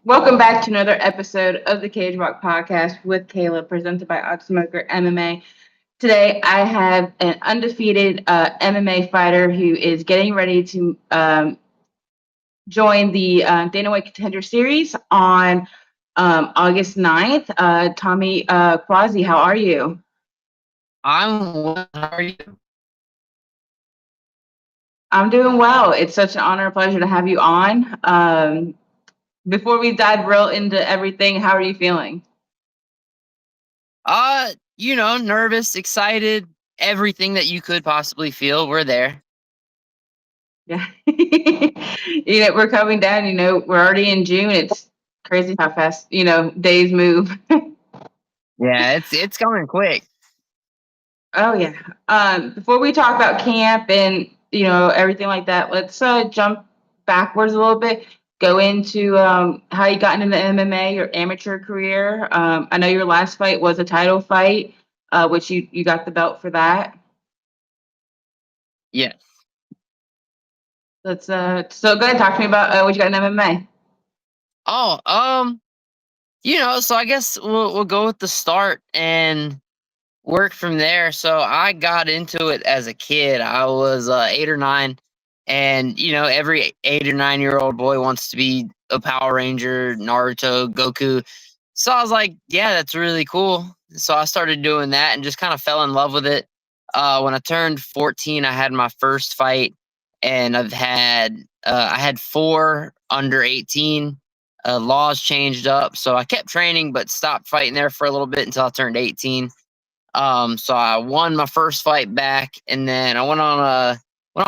Welcome back to another episode of the Cage Walk Podcast with Kayla, presented by OddSmoker MMA. Today, I have an undefeated MMA fighter who is getting ready to join the Dana White Contender Series on August 9th. Tommy Cuozzi, how are you? I'm well. How are you? I'm doing well. It's such an honor and pleasure to have you on. Before we dive real into everything, how are you feeling? Nervous, excited, everything that you could possibly feel. We're there. Yeah. We're coming down, we're already in June. It's crazy how fast, days move. Yeah, it's going quick. Oh yeah. Before we talk about camp and, everything like that, let's jump backwards a little bit. Go into how you got into the MMA, your amateur career. I know your last fight was a title fight, which you got the belt for that. Yeah. Let's so go ahead, talk to me about what you got in MMA. Oh, so I guess we'll go with the start and work from there. So I got into it as a kid. I was 8 or 9, and every 8 or 9 year old boy wants to be a Power Ranger, Naruto, Goku. So I was like, yeah, that's really cool. So I started doing that and just kind of fell in love with it. When I turned 14, I had my first fight, and I had 4 under 18. Laws changed up, so I kept training but stopped fighting there for a little bit until I turned 18. So I won my first fight back, and then I went on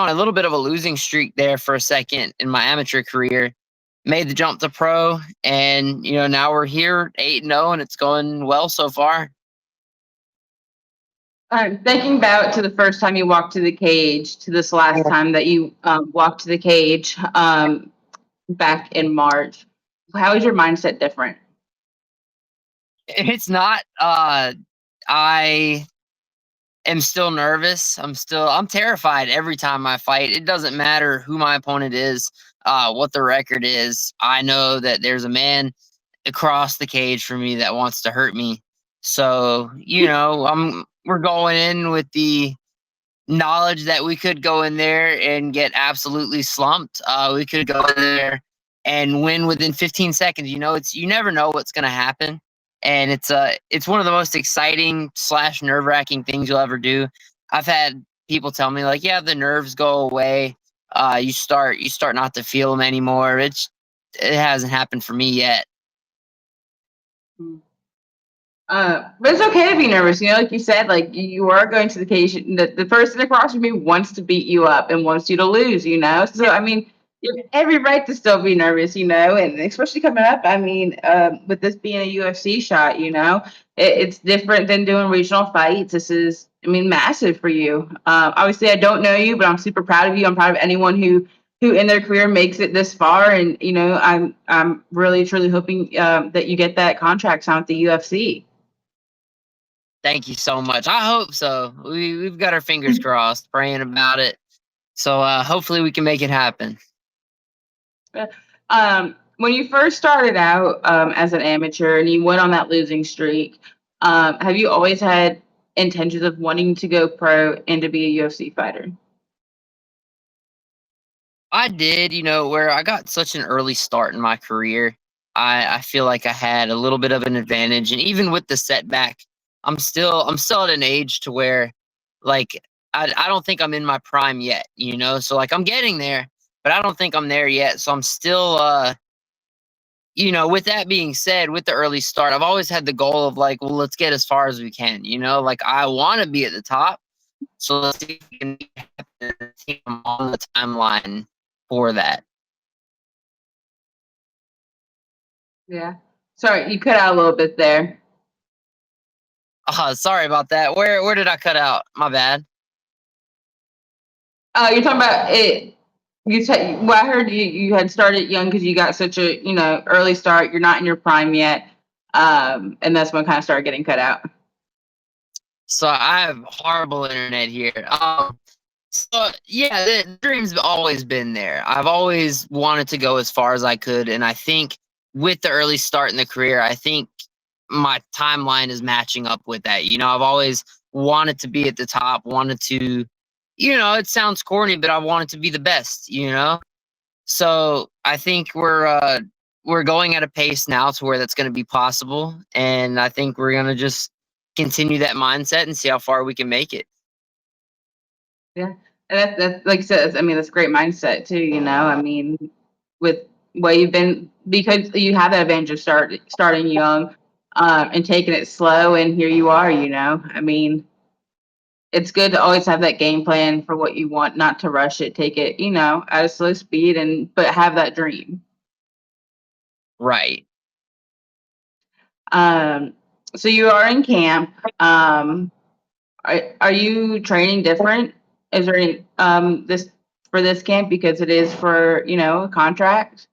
a little bit of a losing streak there for a second in my amateur career. Made the jump to pro, and now we're here 8-0, and it's going well so far. Thinking back to the first time you walked to the cage to this last time that you walked to the cage back in March, how is your mindset different? It's not. I am still nervous. I'm terrified every time I fight. It doesn't matter who my opponent is, what the record is. I know that there's a man across the cage from me that wants to hurt me. So, we're going in with the knowledge that we could go in there and get absolutely slumped. We could go in there and win within 15 seconds. You never know what's going to happen, and it's one of the most exciting / nerve wracking things you'll ever do. I've had people tell me like, yeah, the nerves go away. You start not to feel them anymore. It hasn't happened for me yet. But it's okay to be nervous. Like you said, like you are going to the cage. The person across from you wants to beat you up and wants you to lose. So I mean, you have every right to still be nervous. And especially coming up. I mean, with this being a UFC shot, it's different than doing regional fights. This is, I mean, massive for you. Obviously, I don't know you, but I'm super proud of you. I'm proud of anyone who in their career makes it this far, and I'm really truly hoping that you get that contract signed with the UFC. Thank you so much. I hope so. We've got our fingers crossed, praying about it. So hopefully we can make it happen. When you first started out as an amateur and you went on that losing streak, have you always had intentions of wanting to go pro and to be a UFC fighter? I did, where I got such an early start in my career. I feel like I had a little bit of an advantage, and even with the setback, I'm still at an age to where, like, I don't think I'm in my prime yet. So like I'm getting there, but I don't think I'm there yet. So I'm still, with that being said, with the early start, I've always had the goal of like, well, let's get as far as we can. Like I want to be at the top, so let's see if we can I'm on the timeline for that. Yeah. Sorry, you cut out a little bit there. Sorry about that. Where did I cut out? My bad. You're talking about it. You said, well, I heard you had started young because you got such a early start. You're not in your prime yet, and that's when it kind of started getting cut out. So I have horrible internet here. So yeah, the dream's always been there. I've always wanted to go as far as I could, and I think with the early start in the career, I think my timeline is matching up with that. I've always wanted to be at the top, wanted to, it sounds corny, but I wanted to be the best. So I think we're going at a pace now to where that's going to be possible, and I think we're going to just continue that mindset and see how far we can make it. Yeah, and that's like I said, I mean, that's a great mindset too. I mean, with what you've been because you have that advantage of starting young, and taking it slow, and here you are. I mean, it's good to always have that game plan for what you want, not to rush it, take it, at a slow speed, and but have that dream. Right. Um, so you are in camp. Are you training different? Is there any this for this camp because it is for a contract?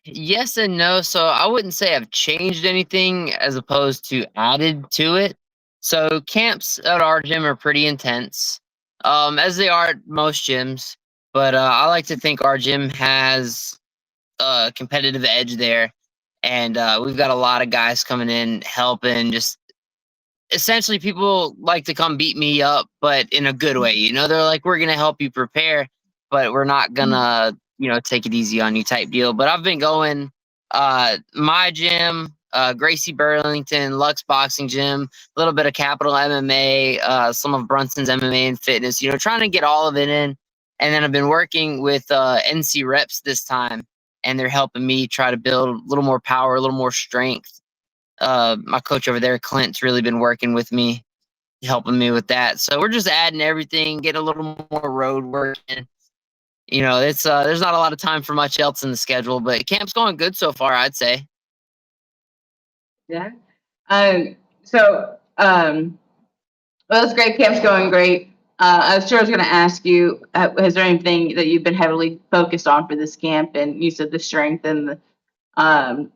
Yes and no. So I wouldn't say I've changed anything as opposed to added to it. So camps at our gym are pretty intense, as they are at most gyms. But I like to think our gym has a competitive edge there, and we've got a lot of guys coming in helping, just essentially people like to come beat me up, but in a good way. They're like, we're gonna help you prepare, but we're not gonna, take it easy on you type deal. But I've been going my gym, Gracie Burlington, Lux Boxing Gym, a little bit of Capital MMA, some of Brunson's MMA and fitness, trying to get all of it in. And then I've been working with NC reps this time, and they're helping me try to build a little more power, a little more strength. My coach over there, Clint's really been working with me, helping me with that. So we're just adding everything, getting a little more road work. And, it's there's not a lot of time for much else in the schedule, but camp's going good so far, I'd say. Yeah. So well, that's great. Camp's going great. I was sure I was going to ask you, is there anything that you've been heavily focused on for this camp? And you said the strength and um,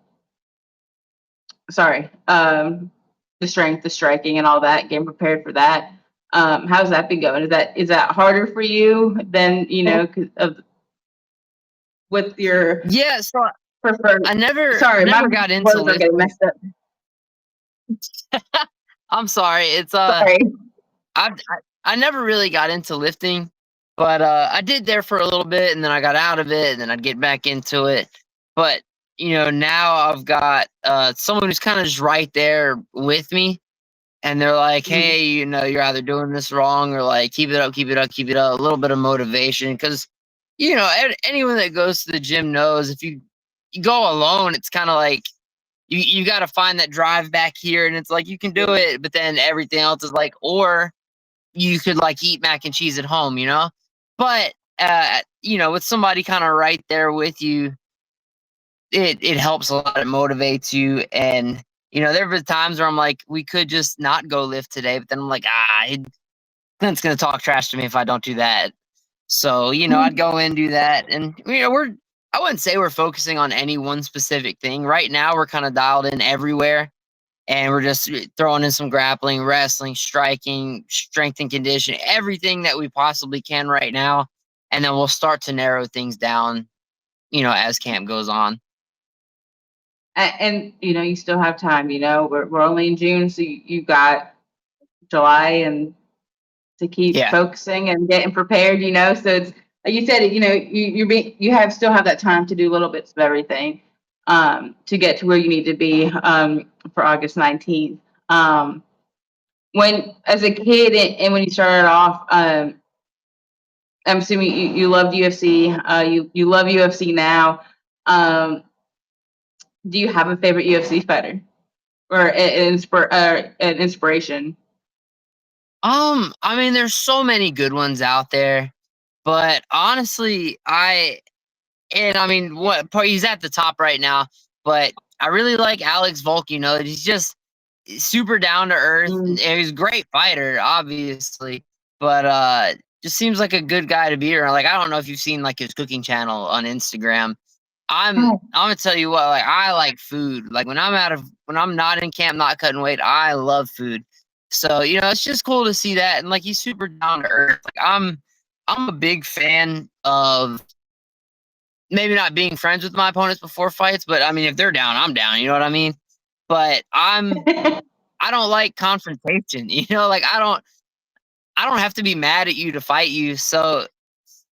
sorry, the strength, the striking, and all that. Getting prepared for that. How's that been going? Is that harder for you than 'cause of with your Yeah, so preferred? I Sorry, my never got into words are getting lifting. messed up. I'm sorry. Sorry. I never really got into lifting, but I did there for a little bit, and then I got out of it, and then I'd get back into it. But now I've got someone who's kind of just right there with me, and they're like, Mhm. "Hey, you're either doing this wrong or like keep it up, keep it up, keep it up." A little bit of motivation, because anyone that goes to the gym knows if you go alone, it's kind of like you got to find that drive back here, and it's like you can do it, but then everything else is like, or you could like eat mac and cheese at home. But with somebody kind of right there with you, it helps a lot. It motivates you, and there have been times where I'm like, we could just not go lift today, but then I'm like, Clint's gonna talk trash to me if I don't do that. So I'd go in and do that, and I wouldn't say we're focusing on any one specific thing right now. We're kind of dialed in everywhere, and we're just throwing in some grappling, wrestling, striking, strength and conditioning, everything that we possibly can right now, and then we'll start to narrow things down, as camp goes on. And you still have time. We're only in June, so you got July and to keep Yeah. focusing and getting prepared. So it's like you said, you have still have that time to do little bits of everything, to get to where you need to be, for August 19th. When as a kid and when you started off, I'm assuming you loved UFC. You love UFC now. Um, do you have a favorite UFC fighter or an inspiration? I mean, there's so many good ones out there, but honestly, I mean, he's at the top right now, but I really like Alex Volk. He's just super down to earth. Mm. He's a great fighter, obviously, but just seems like a good guy to be around. Like, I don't know if you've seen like his cooking channel on Instagram. I'm gonna tell you what, like I like food. Like when I'm not in camp, not cutting weight, I love food. So, it's just cool to see that. And like he's super down to earth. Like I'm a big fan of maybe not being friends with my opponents before fights, but I mean, if they're down, I'm down. You know what I mean? But I don't like confrontation. You know, like I don't have to be mad at you to fight you. So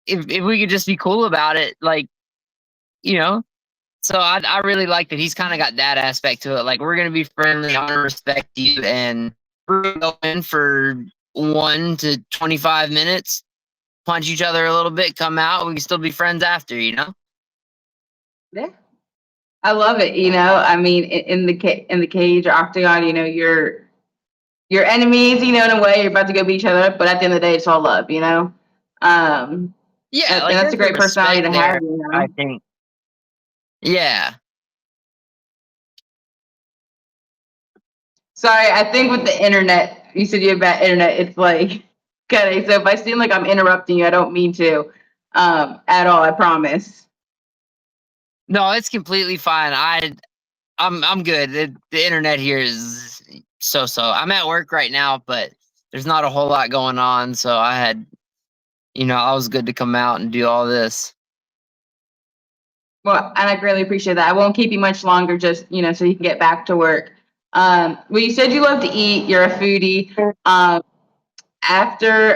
if we could just be cool about it, like you know. So I really like that he's kind of got that aspect to it. Like we're gonna be friendly, I'm gonna respect you, and we're gonna go in for 1 to 25 minutes, punch each other a little bit, come out, we can still be friends after. You know? Yeah. I love it. I mean, in the cage or octagon, you're enemies. In a way, you're about to go beat each other up, but at the end of the day, it's all love. Um, Yeah, and like that's a there's a great personality respect to have. there. I think. Yeah. Sorry, I think with the internet, you said you have bad internet. It's like, okay, so if I seem like I'm interrupting you, I don't mean to, at all. I promise. No, it's completely fine. I'm good. The internet here is so so. I'm at work right now, but there's not a whole lot going on, so I was good to come out and do all this. Well, and I greatly appreciate that. I won't keep you much longer, just so you can get back to work. Well, you said you love to eat. You're a foodie. After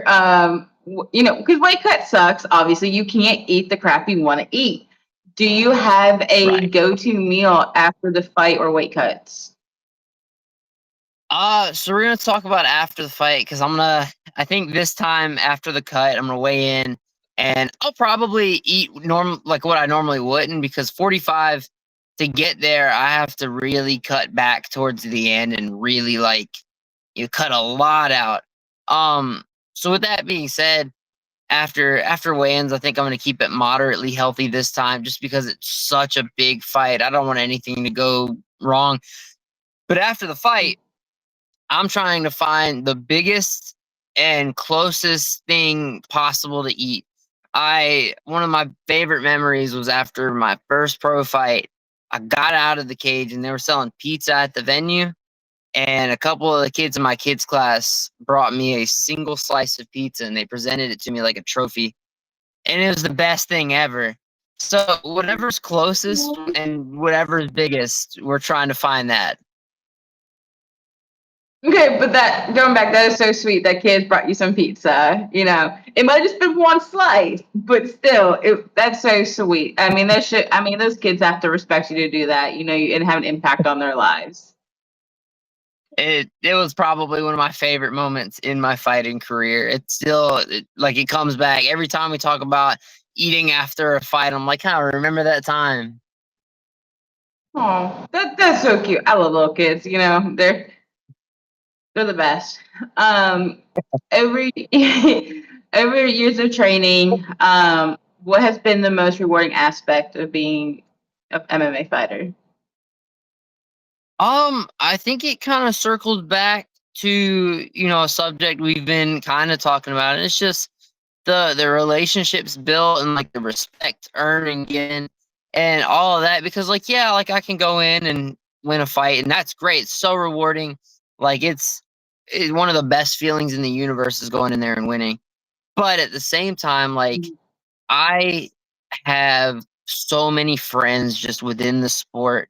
because weight cut sucks. Obviously, you can't eat the crap you want to eat. Do you have a Right. go-to meal after the fight or weight cuts? So we're gonna talk about after the fight because I think this time after the cut, I'm gonna weigh in and I'll probably eat normal like what I normally wouldn't because 45 to get there, I have to really cut back towards the end and really like you cut a lot out. Um, so with that being said, after weigh-ins, I think I'm gonna keep it moderately healthy this time just because it's such a big fight. I don't want anything to go wrong. But after the fight, I'm trying to find the biggest and closest thing possible to eat. I One of my favorite memories was after my first pro fight. I got out of the cage and they were selling pizza at the venue. And a couple of the kids in my kids' class brought me a single slice of pizza and they presented it to me like a trophy. And it was the best thing ever. So whatever's closest and whatever's biggest, we're trying to find that. Okay, but that going back, that is so sweet that kids brought you some pizza. It might have just been one slice, but still, that's so sweet. I mean, those kids have to respect you to do that. And have an impact on their lives. It was probably one of my favorite moments in my fighting career. It's still like it comes back every time we talk about eating after a fight. I'm like, I remember that time. Oh, that's so cute. I love little kids. They're the best. Um, every every years of training, what has been the most rewarding aspect of being an MMA fighter? I think it kind of circled back to a subject we've been kind of talking about, and it's just the relationships built and like the respect earned and given and all of that. Because like yeah, like I can go in and win a fight, and that's great. It's so rewarding. Like it's one of the best feelings in the universe is going in there and winning. But at the same time, like I have so many friends just within the sport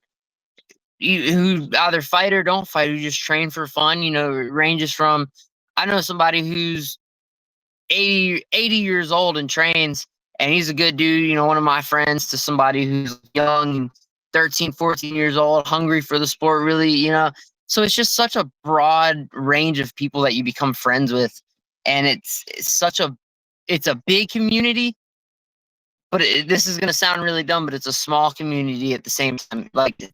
who either fight or don't fight, who just train for fun. It ranges from I know somebody who's 80 years old and trains, and he's a good dude, one of my friends, to somebody who's young and 13, 14 years old, hungry for the sport, really, So it's just such a broad range of people that you become friends with. And it's a big community, but this is going to sound really dumb, but it's a small community at the same time. Like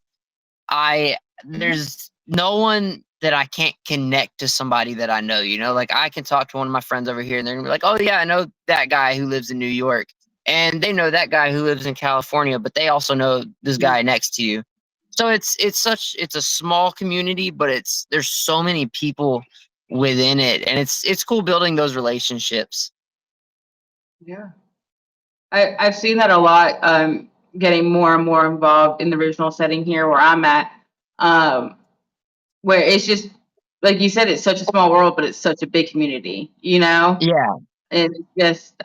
I there's no one that I can't connect to somebody that I know, like I can talk to one of my friends over here and they're gonna be like, oh yeah, I know that guy who lives in New York. And they know that guy who lives in California, but they also know this guy next to you. So it's a small community, but there's so many people within it. And it's cool building those relationships. Yeah. I've seen that a lot, getting more and more involved in the regional setting here where I'm at, um, where it's just like you said, it's such a small world, but it's such a big community, Yeah. and it's just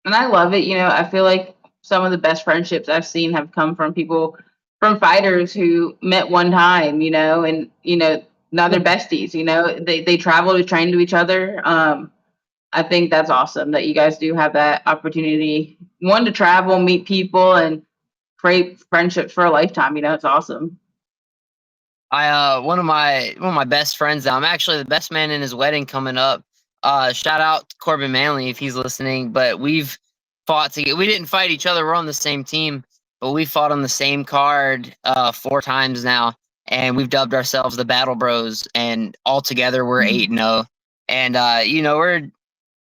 and I love it. I feel like some of the best friendships I've seen have come from people, from fighters who met one time, and now they're besties. They travel to train to each other. I think that's awesome that you guys do have that opportunity, one, to travel, meet people, and create friendships for a lifetime. It's awesome. One of my best friends now, I'm actually the best man in his wedding coming up. Shout out to Corbin Manley if he's listening. But we've fought together. We didn't fight each other. We're on the same team, but we fought on the same card 4 times now, and we've dubbed ourselves the Battle Bros. And all together we're 8-0. And we're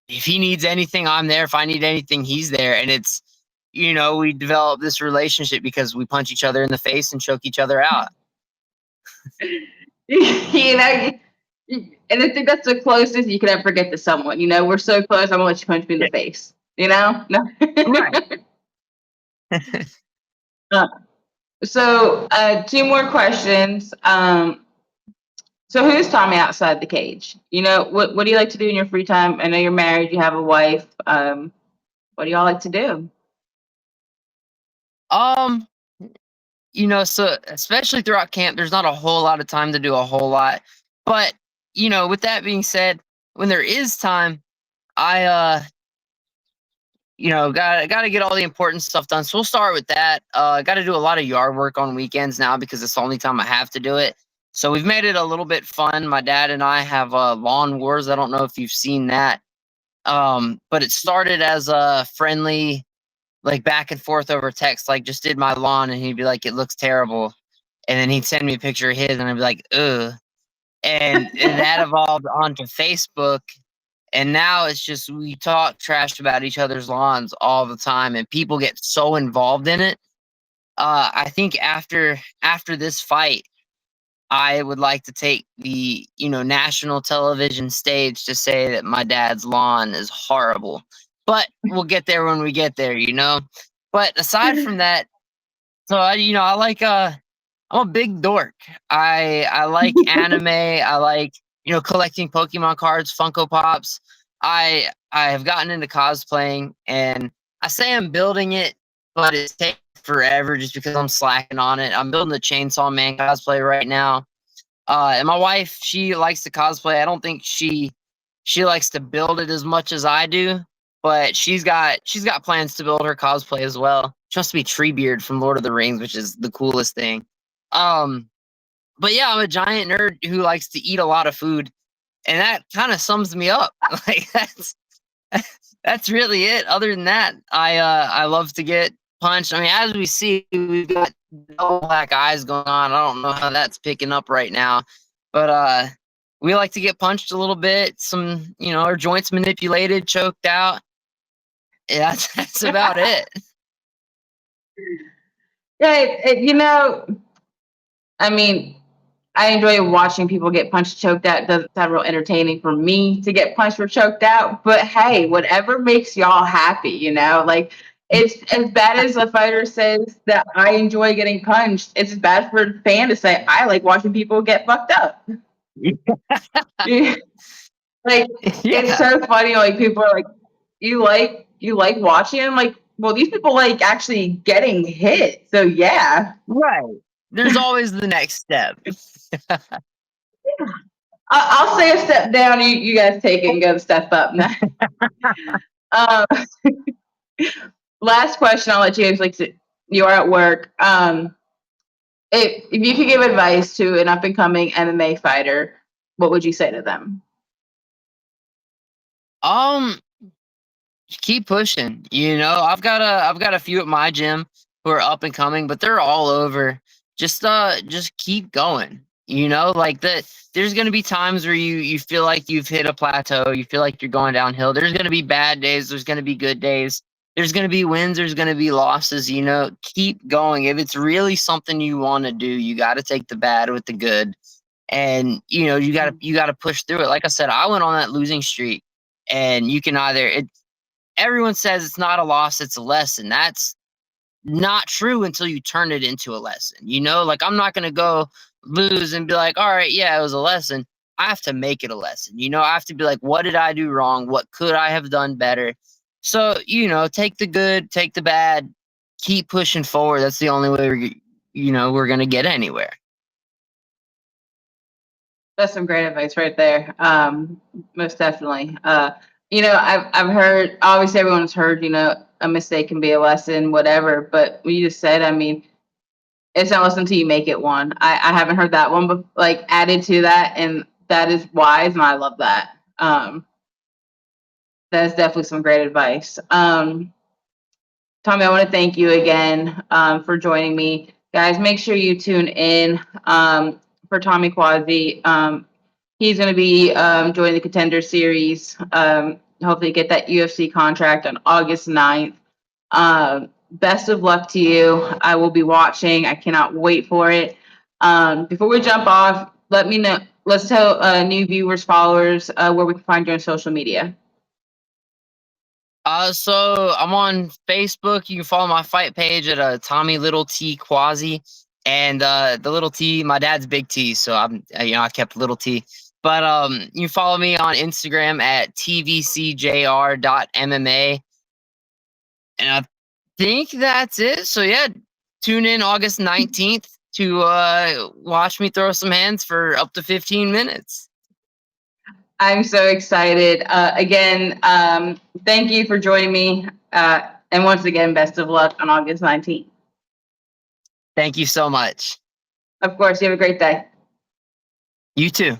if he needs anything, I'm there. If I need anything, he's there. And it's we develop this relationship because we punch each other in the face and choke each other out. you know, and I think that's the closest you can ever get to someone. We're so close. I'm gonna let you punch me in the face. No. Right. Uh, so, two more questions. So who's Tommy outside the cage? What do you like to do in your free time? I know you're married. You have a wife. What do y'all like to do? Um, so especially throughout camp, there's not a whole lot of time to do a whole lot. But, with that being said, when there is time, I gotta get all the important stuff done. So we'll start with that. Gotta do a lot of yard work on weekends now because it's the only time I have to do it. So we've made it a little bit fun. My dad and I have lawn wars. I don't know if you've seen that. But it started as a friendly, like, back and forth over text, like, just did my lawn, and he'd be like, "It looks terrible," and then he'd send me a picture of his, and I'd be like, "Ugh," and that evolved onto Facebook, and now it's just we talk trash about each other's lawns all the time, and people get so involved in it. I think after this fight, I would like to take the national television stage to say that my dad's lawn is horrible, but we'll get there when we get there. But aside from that, so I like I'm a big dork. I like anime. I like collecting Pokemon cards, Funko Pops. I have gotten into cosplaying, and I say I'm building it, but it's taking forever just because I'm slacking on it. I'm building the Chainsaw Man cosplay right now. And my wife, she likes to cosplay. I don't think she likes to build it as much as I do, but she's got plans to build her cosplay as well. She wants to be Treebeard from Lord of the Rings, which is the coolest thing. Um, but yeah, I'm a giant nerd who likes to eat a lot of food, and that kind of sums me up. Like that's really it. Other than that, I love to get punched. I mean, as we see, we've got no black eyes going on. I don't know how that's picking up right now, but we like to get punched a little bit. Some, our joints manipulated, choked out. Yeah, that's about it. Yeah, I mean, I enjoy watching people get punched, choked out. It doesn't sound real entertaining for me to get punched or choked out. But hey, whatever makes y'all happy. Like, it's as bad as a fighter says that I enjoy getting punched. It's as bad for a fan to say I like watching people get fucked up. Like, it's Yeah, so funny. Like, people are like, you like watching. I'm like, well, these people like actually getting hit. So yeah. right. There's always the next step. I'll say a step down. You guys take it and go step up. um, Last question. I'll let you guys you are at work. If you could give advice to an up and coming MMA fighter, what would you say to them? Um, keep pushing. I've got a few at my gym who are up and coming, but they're all over. Just keep going. Like that. There's gonna be times where you feel like you've hit a plateau. You feel like you're going downhill. There's gonna be bad days. There's gonna be good days. There's gonna be wins. There's gonna be losses. Keep going. If it's really something you want to do, you got to take the bad with the good, and you gotta push through it. Like I said, I went on that losing streak, and you can either it everyone says it's not a loss, it's a lesson. That's not true until you turn it into a lesson. Like, I'm not going to go lose and be like, all right, yeah, it was a lesson. I have to make it a lesson. I have to be like, what did I do wrong? What could I have done better? So, take the good, take the bad, keep pushing forward. That's the only way we're gonna get anywhere. That's some great advice right there. Most definitely. I've heard, obviously everyone's heard, a mistake can be a lesson, whatever. But what you just said, I mean, it's not lesson until you make it one. I haven't heard that one, but like added to that, and that is wise, and I love that. That is definitely some great advice. Tommy, I want to thank you again for joining me. Guys, make sure you tune in for Tommy Cuozzi. He's going to be joining the Contender series. Hopefully, get that UFC contract on August 9th. Best of luck to you. I will be watching. I cannot wait for it. Before we jump off, let me know. Let's tell new viewers, followers, where we can find you on social media. So I'm on Facebook. You can follow my fight page at Tommy Little T Cuozzi, and the little T, my dad's big T, so I kept little T. But you can follow me on Instagram at tvcjr.mma, and I think that's it. So yeah, tune in August 19th to watch me throw some hands for up to 15 minutes. I'm so excited. Again, thank you for joining me. And once again, best of luck on August 19th. Thank you so much. Of course, you have a great day. You too.